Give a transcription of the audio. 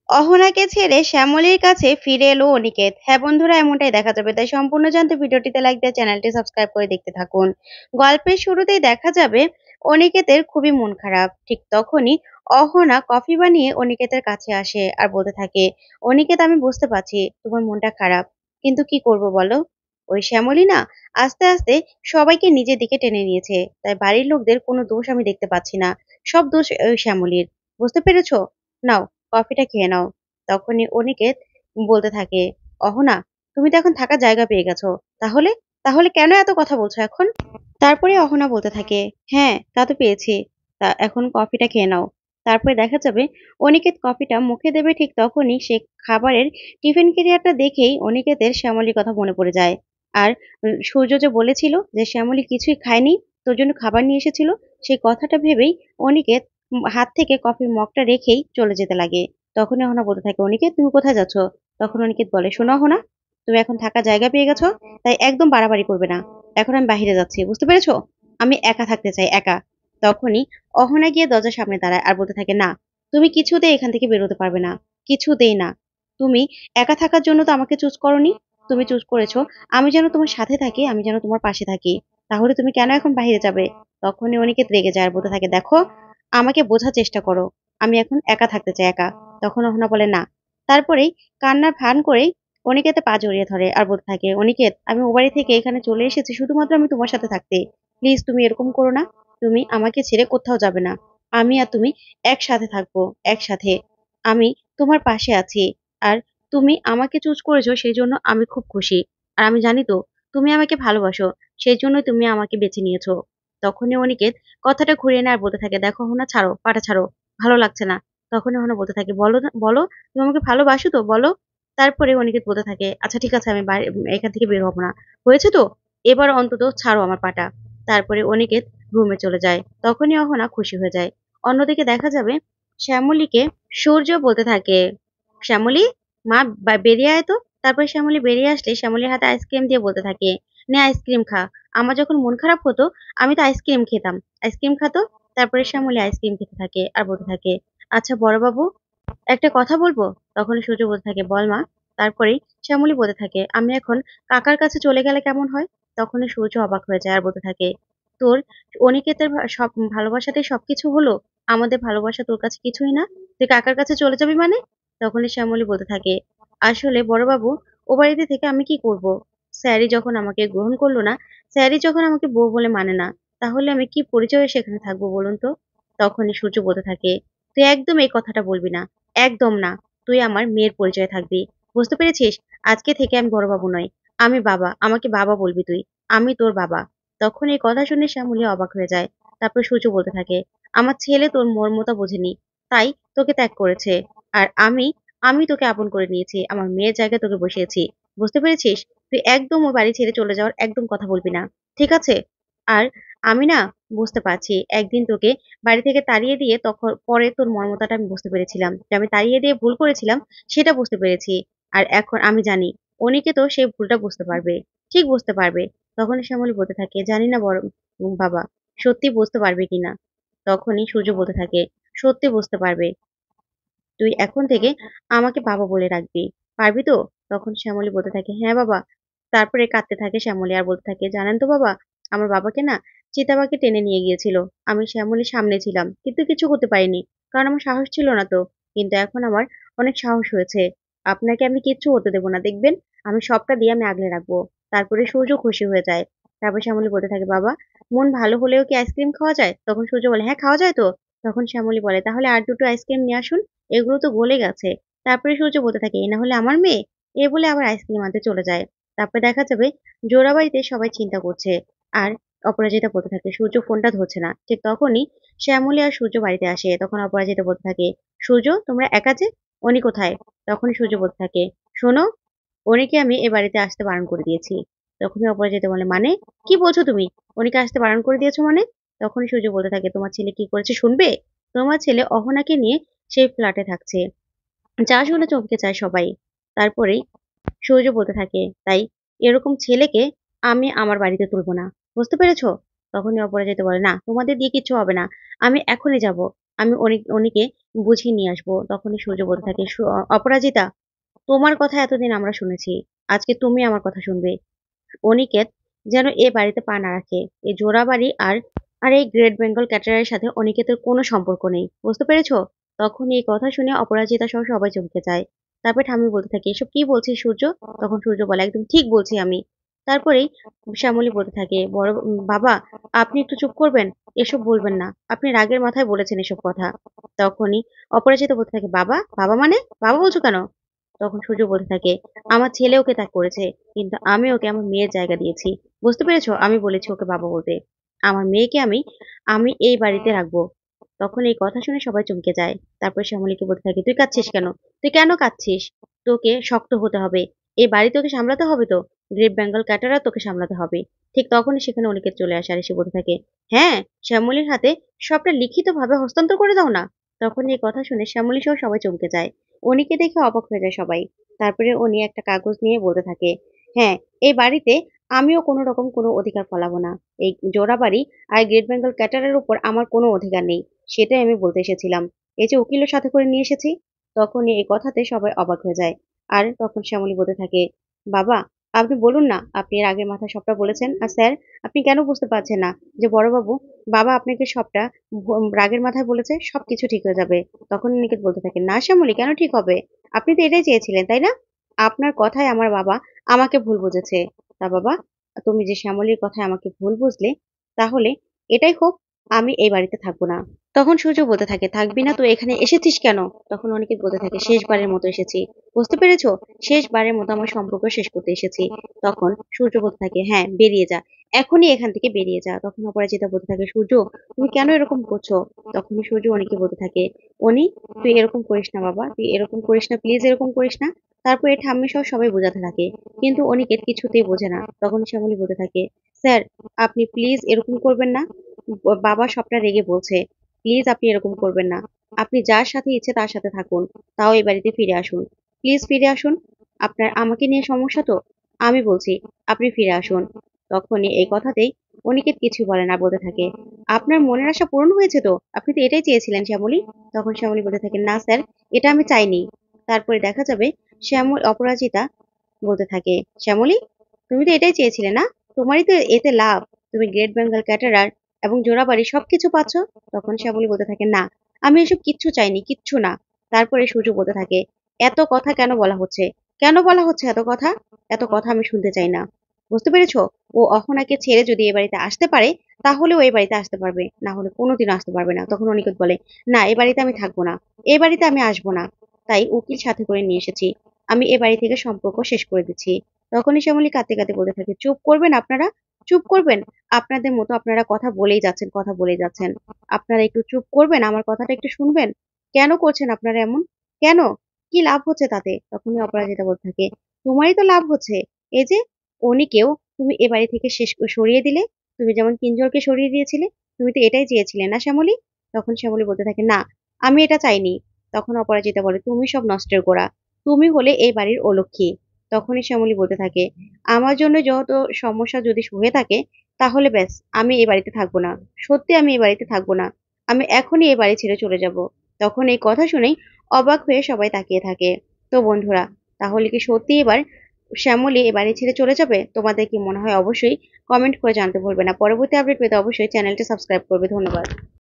অহনাকে ছেড়ে শ্যামলীর কাছে ফিরে এলো অনিকেত। হ্যাঁ বন্ধুরা, এমনটাই দেখা যাবে। তাই সম্পূর্ণ জানতে ভিডিওটিতে লাইক দিয়ে চ্যানেলটি সাবস্ক্রাইব করে দেখতে থাকুন। গল্পের শুরুতেই দেখা যাবে অনিকেতের খুবই মন খারাপ। ঠিক তখনই অহনা কফি বানিয়ে অনিকেতের কাছে আসে আর বলতে থাকে, অনিকেত, আমি বুঝতে পারছি তোমার মনটা খারাপ, কিন্তু কি করব বলো? ওই শ্যামলী না আস্তে আস্তে সবাইকে নিজের দিকে টেনে নিয়েছে। তাই বাড়ির লোকদের কোনো দোষ আমি দেখতে পাচ্ছি না। সব দোষ ওই শ্যামলীর। বুঝতে পেরেছো? নাও, কফিটা খেয়ে নাও। তখনই অনিকেত বলতে থাকে, অহনা, তুমি তো এখন থাকার জায়গা পেয়ে গেছো। তাহলে তাহলে কেন এত কথা বলছো এখন? তারপরে অহনা বলতে থাকে, হ্যাঁ তা তো পেয়েছি। তা এখন কফিটা খেয়ে নাও। তারপরে দেখা যাবে অনিকেত কফিটা মুখে দেবে, ঠিক তখনই সে খাবারের টিফিন ক্যারিয়ারটা দেখেই অনিকেতের শ্যামলীর কথা মনে পড়ে যায়। আর সূর্য যে বলেছিল যে শ্যামলী কিছুই খায়নি, তোর জন্য খাবার নিয়ে এসেছিল, সেই কথাটা ভেবেই অনিকেত হাত থেকে কফির মগটা রেখেই চলে যেতে লাগে। তখনই অহনা বলতে থাকে, অনিকেত তুমি কোথায় যাচ্ছ? তখন অনিকেত বলে, শোনো অহনা, তুমি এখন থাকার জায়গা পেয়ে গেছো, তাই একদম বাড়াবাড়ি করবে না। এখন আমি বাহিরে যাচ্ছি, বুঝতে পেরেছো? আমি একা থাকতে চাই, একা। তখনই অহনা গিয়ে দরজার সামনে দাঁড়ায় আর বলতে থাকে, না, তুমি কিছুতেই এখান থেকে বেরোতে পারবে না। কিছুতেই না। তুমি একা থাকার জন্য তো আমাকে চুজ করোনি। তুমি চুজ করেছো আমি যেন তোমার সাথে থাকি, আমি যেন তোমার পাশে থাকি। তাহলে তুমি কেন এখন বাইরে যাবে? তখনই অনিকেত রেগে যায় আর বলতে থাকে, দেখো, আমাকে বোঝার চেষ্টা করো। আমি এখন একা থাকতে চাই, একা। তখন অহনা বলে, না। তারপরেই কান্নার ভান করে অনিকেতে পা জড়িয়ে ধরে আর বলতে থাকে, অনিকেত, আমি ও বাড়ি থেকে এখানে চলে এসেছি শুধুমাত্র আমি তোমার সাথে থাকতে। প্লিজ তুমি এরকম করো না। তুমি আমাকে ছেড়ে কোথাও যাবে না। আমি আর তুমি একসাথে থাকবো, একসাথে। আমি তোমার পাশে আছি। আর তুমি আমাকে চুজ করেছো, সেই জন্য আমি খুব খুশি। আর আমি জানি তো তুমি আমাকে ভালোবাসো, সেই জন্যই তুমি আমাকে বেছে নিয়েছো। তখনই অনিকেত কথাটা ঘুরিয়ে নেয় আর বলতে থাকে, দেখো হোনা, ছাড়ো, পাটা ছাড়ো। ভালো লাগছে না। তখনই হোনা বলতে থাকে, বলো বলো, তুমি আমাকে ভালোবাসো তো, বলো। তারপরে অনিকেত বলতে থাকে, আচ্ছা ঠিক আছে, আমি এখান থেকে বের হবো না। হয়েছে তো, এবার অন্তত ছাড়ো আমার পাটা। তারপরে অনিকেত রুমে চলে যায়। তখনই অহনা খুশি হয়ে যায়। অন্যদিকে দেখা যাবে শ্যামলীকে সূর্য বলতে থাকে, শ্যামলী, মা, বেরিয়ে আয় তো। তারপরে শ্যামলী বেরিয়ে আসলে শ্যামলীর হাতে আইসক্রিম দিয়ে বলতে থাকে, নে আইসক্রিম খা। আমার যখন মন খারাপ হতো আমি তো আইসক্রিম খেতাম। আইসক্রিম খাতো। তারপরে শ্যামলী আইসক্রিম খেতে থাকে আর বলতে থাকে, আচ্ছা বড় বাবু, একটা কথা বলবো? তখন সূর্য বলতে থাকে, বল মা। তারপরেই শ্যামলী বলতে থাকে, আমি এখন কাকার কাছে চলে গেলে কেমন হয়? তখনই সূর্য অবাক হয়ে যায় আর বলতে থাকে, তোর অনিকেতের সব ভালোবাসাটাই সবকিছু হলো? আমাদের ভালোবাসা তোর কাছে কিছুই না? তুই কাকার কাছে চলে যাবি মানে? তখনই শ্যামলী বলতে থাকে, আসলে বড়বাবু, ও বাড়িতে থেকে আমি কি করব? স্যারই যখন আমাকে গ্রহণ করলো না, স্যারই যখন আমাকে বউ বলে মানে না, তাহলে আমি কি পরিচয়ে সেখানে থাকবো বলুন তো? তখনই সূর্য বলতে থাকে, তুই একদম এই কথাটা বলবি না। একদম না। তুই আমার মেয়ের পরিচয়ে থাকবি। বুঝতে পেরেছিস? আজকে থেকে আমি বড়বাবু নই। আমি বাবা। আমাকে বাবা বলবি তুই। আমি তোর বাবা। তখন এই কথা শুনে শ্যামলী অবাক হয়ে যায়। তারপর সূর্য বলতে থাকে, আমার ছেলে তোর মর্মটা বোঝেনি। তাই তোকে ত্যাগ করেছে। আর আমি আমি তোকে আপন করে নিয়েছি। আমার মেয়ের জায়গায় তোকে বসিয়েছি। বুঝতে পেরেছিস? তুই একদম ওই বাড়ি ছেড়ে চলে যাওয়ার একদম কথা বলবি না। ঠিক আছে? আর আমি না বুঝতে পারছি, একদিন তোকে বাড়ি থেকে তাড়িয়ে দিয়ে তখন পরে তোর মর্মতাটা আমি বুঝতে পেরেছিলাম। যে আমি তাড়িয়ে দিয়ে ভুল করেছিলাম, সেটা বুঝতে পেরেছি। আর এখন আমি জানি অনিকেতও সেই ভুলটা বুঝতে পারবে। ঠিক বুঝতে পারবে। তখনই শ্যামলী বলতে থাকে, জানি না বড় বাবা, সত্যি বুঝতে পারবে কিনা। তখনই সূর্য বলতে থাকে, সত্যি বুঝতে পারবে। তুই এখন থেকে আমাকে বাবা বলে রাখবি। পারবি তো? তখন শ্যামলী বলতে থাকে, হ্যাঁ বাবা। তারপরে কাঁদতে থাকে শ্যামলী আর বলতে থাকে, জানেন তো বাবা, আমার বাবাকে না চিতাবাঘে টেনে নিয়ে গিয়েছিল। আমি শ্যামলীর সামনে ছিলাম, কিন্তু কিছু করতে পারিনি। কারণ আমার সাহস ছিল না তো। কিন্তু এখন আমার অনেক সাহস হয়েছে। আপনাকে আমি কিচ্ছু হতে দেবো না, দেখবেন। আমি সবটা দিয়ে আমি আগলে রাখবো। তারপরে সূর্য খুশি হয়ে যায়। তারপর শ্যামলী বলতে থাকে, বাবা, মন ভালো হলেও কি আইসক্রিম খাওয়া যায়? তখন সূর্য বলে, হ্যাঁ খাওয়া যায় তো। তখন শ্যামলী বলে, তাহলে আর দুটো আইসক্রিম নিয়ে আসুন। এগুলো তো গলে গেছে। তারপরে সূর্য বলতে থাকে, এ না হলে আমার মেয়ে। এ বলে আবার আইসক্রিম আনতে চলে যায়। তারপরে দেখা যাবে জোড়াবাড়িতে সবাই চিন্তা করছে। আর অপরাজিতা বলতে থাকে, সূর্য ফোনটা ধরছে না। ঠিক তখনই শ্যামলী আর সূর্য বাড়িতে আসে। তখন অপরাজিতা বলতে থাকে, সূর্য, তোমরা একা যে? অনি কোথায়? তখনই সূর্য বলতে থাকে, শোনো, অনিকে আমি এ বাড়িতে আসতে বারণ করে দিয়েছি। তখনই অপরাজিতা বলে, মানে কি বলছো তুমি? অনিকে আসতে বারণ করে দিয়েছো মানে? তখনই সূর্য বলতে থাকে, তোমার ছেলে কি করেছে শুনবে? তোমার ছেলে অহনাকে নিয়ে সেই ফ্ল্যাটে থাকছে, যা শুনে চমকে যায় সবাই। তারপরেই সূর্য বলতে থাকে, তাই এরকম ছেলেকে আমি আমার বাড়িতে তুলবো না। বুঝতে পেরেছো? তখনই অপরাজিতা বলে, না, তোমাদের দিয়ে কিচ্ছু হবে না। আমি এখনই যাব। আমি অনিকে বুঝিয়ে নিয়ে আসবো। তখনই সূর্য বলতে থাকে, অপরাজিতা, তোমার কথা এতদিন আমরা শুনেছি। আজকে তুমি আমার কথা শুনবে। অনিকেত যেন এ বাড়িতে পা না রাখে। এই জোড়াবাড়ি আর এই গ্রেট বেঙ্গল ক্যাটারারের সাথে অনিকেতের কোনো সম্পর্ক নেই। বুঝতে পেরেছো? তখন এই কথা শুনে অপরাজিতা সহ সবাই চমকে যায়। তারপরে ঠাম্মি বলতে থাকে, এসব কি বলছিস সূর্য? তখন সূর্য বলে, একদম ঠিক বলছি আমি। তারপরেই শ্যামলী বলতে থাকে, বাবা, আপনি একটু চুপ করবেন? এসব বলবেন না। আপনি রাগের মাথায় বলেছেন এসব কথা। তখনই অপরাজিতা বলতে থাকে, বাবা? বাবা মানে? বাবা বলছো কেন? তখন সূর্য বলতে থাকে, আমার ছেলে ওকে ত্যাগ করেছে, কিন্তু আমি ওকে আমার মেয়ের জায়গা দিয়েছি। বুঝতে পেরেছো? আমি বলেছি ওকে বাবা বলতে। আমার মেয়েকে আমি আমি এই বাড়িতে রাখবো। তখন এই কথা শুনে সবাই চমকে যায়। তারপর শ্যামলীকে বলতে থাকে, তুই কাঁদছিস কেন? তুই কেন কাঁদছিস? তোকে শক্ত হতে হবে। এই বাড়ি তোকে সামলাতে হবে তো। গ্রেট বেঙ্গল ক্যাটারার তোকে সামলাতে হবে। ঠিক তখনই সেখানে অনিকেত চলে আসে আর এসে বলতে থাকে, হ্যাঁ, শ্যামলীর হাতে সবটা লিখিতভাবে হস্তান্তর করে দাও না। তখন এই কথা শুনে শ্যামলী সহ সবাই চমকে যায়। অনিকে দেখে অবাক হয়ে যায় সবাই। তারপরে উনি একটা কাগজ নিয়ে বলতে থাকে, হ্যাঁ, এই বাড়িতে আমিও কোনো রকম কোনো অধিকার ফলাবো না। এই জোড়াবাড়ি আর গ্রেট বেঙ্গল ক্যাটারের উপর আমার কোনো অধিকার নেই। সেটাই আমি বলতে এসেছিলাম। এই যে উকিলের সাথে করে নিয়ে এসেছি। তখনই এই কথাতে সবাই অবাক হয়ে যায়। আর তখন শ্যামলী বলতে থাকে, বাবা, আপনি বলুন না, আপনি এর আগের মাথায় সবটা বলেছেন। আর স্যার, আপনি কেন বুঝতে পারছেন না যে বড়বাবু, বাবা আপনাকে সবটা রাগের মাথায় বলেছে, সবকিছু ঠিক হয়ে যাবে। তখন নিকেত বলতে থাকে, না শ্যামলী, কেন ঠিক হবে? আপনি তো এটাই চেয়েছিলেন, তাই না? আপনার কথায় আমার বাবা আমাকে ভুল বুঝেছে। তা বাবা, তুমি যে শ্যামলীর কথায় আমাকে ভুল বুঝলে, তাহলে এটাই হোক, আমি এই বাড়িতে থাকবো না। তখন সূর্য বলতে থাকে, থাকবি না তো এখানে এসেছিস কেন? তখন অনিকেত বলতে থাকে, শেষবারের মতো এসেছি। বুঝতে পেরেছো? শেষবারের মতো আমার সম্পর্ক শেষ করতে এসেছি। তখন সূর্য বলতে থাকে, হ্যাঁ, বেরিয়ে যা। এখনই এখান থেকে বেরিয়ে যা। তখন অপরাজিতা বলতে থাকে, সূর্য, তুমি কেন এরকম করছো? তখনই সূর্য অনিকে বলতে থাকে, অনি, তুই এরকম করিস না বাবা, তুই এরকম করিস না, প্লিজ এরকম করিস না। তারপরে ঠাম্মি সহ সবাই বোঝাতে থাকে, কিন্তু অনিকেত কিছুতেই বোঝে না। তখন শ্যামলী বলতে থাকে, স্যার, আপনি প্লিজ এরকম করবেন না। বাবা সবটা রেগে বলছে। প্লিজ আপনি এরকম করবেন না। আপনি যার সাথে ইচ্ছে তার সাথে থাকুন। তাও এই বাড়িতে ফিরে আসুন। প্লিজ ফিরে আসুন। আপনার আমাকে নিয়ে সমস্যা তো? আমি বলছি, আপনি ফিরে আসুন। তখনই এই কথাতেই অনিকেত কিছু বলে না, বলতে থাকে, আপনার মনের আশা পূরণ হয়েছে তো? আপনি তো এটাই চেয়েছিলেন শ্যামলী। তখন শ্যামলী বলতে থাকে, না স্যার, এটা আমি চাইনি। তারপরে দেখা যাবে অপরাজিতা বলতে থাকে, শ্যামলী, তুমি তো এটাই চেয়েছিলে না? তোমারই তো এতে লাভ। তুমি গ্রেট বেঙ্গল ক্যাটারার এবং জোড়াবাড়ি সবকিছু পাচ্ছ। তখন শ্যামলী বলতে থাকে, না, আমি এসব কিচ্ছু চাইনি, কিচ্ছু না। তারপরে সূর্য বলতে থাকে, এত কথা কেন বলা হচ্ছে? কেন বলা হচ্ছে এত কথা? এত কথা আমি শুনতে চাই না। বুঝতে পেরেছো? ও অহনাকে ছেড়ে যদি এ বাড়িতে আসতে পারে, তাহলে ও এই বাড়িতে আসতে পারবে, না হলে কোনোদিনও আসতে পারবে না। তখন অনিকেত বলে, না, এ বাড়িতে আমি থাকবো না। এ বাড়িতে আমি আসবো না। তাই উকিল সাথে করে নিয়ে এসেছি। আমি এ বাড়ি থেকে সম্পর্ক শেষ করে দিচ্ছি। তখনই শ্যামলী কাঁদতে কাঁদতে বলতে থাকে, চুপ করবেন আপনারা? চুপ করবেন? আপনাদের মতো আপনারা কথা বলেই যাচ্ছেন, কথা বলেই যাচ্ছেন। আপনারা একটু চুপ করবেন? আমার কথাটা একটু শুনবেন? কেন করছেন আপনারা এমন? কেন? কি লাভ হচ্ছে তাতে? তখনই অপরাজিতা বলতে থাকে, তোমারই তো লাভ হচ্ছে। এই যে অনিকেও তুমি এ বাড়ি থেকে সরিয়ে দিলে। তুমি যেমন কিঞ্জলকে সরিয়ে দিয়েছিলে। তুমি তো এটাই চেয়েছিলে না শ্যামলী? তখন শ্যামলী বলতে থাকে, না, আমি এটা চাইনি। তখন অপরাজিতা বলে, তুমি সব নষ্টের গোড়া। তুমি হলে এই বাড়ির অলক্ষী। তখনই শ্যামলী বলতে থাকে, আমার জন্য যত সমস্যা যদি হয়ে থাকে, তাহলে ব্যাস, আমি এই বাড়িতে থাকবো না। সত্যি আমি এই বাড়িতে থাকবো না। আমি এখনই এই বাড়ি ছেড়ে চলে যাব। তখন এই কথা শুনেই অবাক হয়ে সবাই তাকিয়ে থাকে। তো বন্ধুরা, তাহলে কি সত্যি এবার শ্যামলী এ বাড়ি ছেড়ে চলে যাবে? তোমাদের কি মনে হয়? অবশ্যই কমেন্ট করে জানতে ভুলবে না। পরবর্তী আপডেট পেতে অবশ্যই চ্যানেলটি সাবস্ক্রাইব করবে। ধন্যবাদ।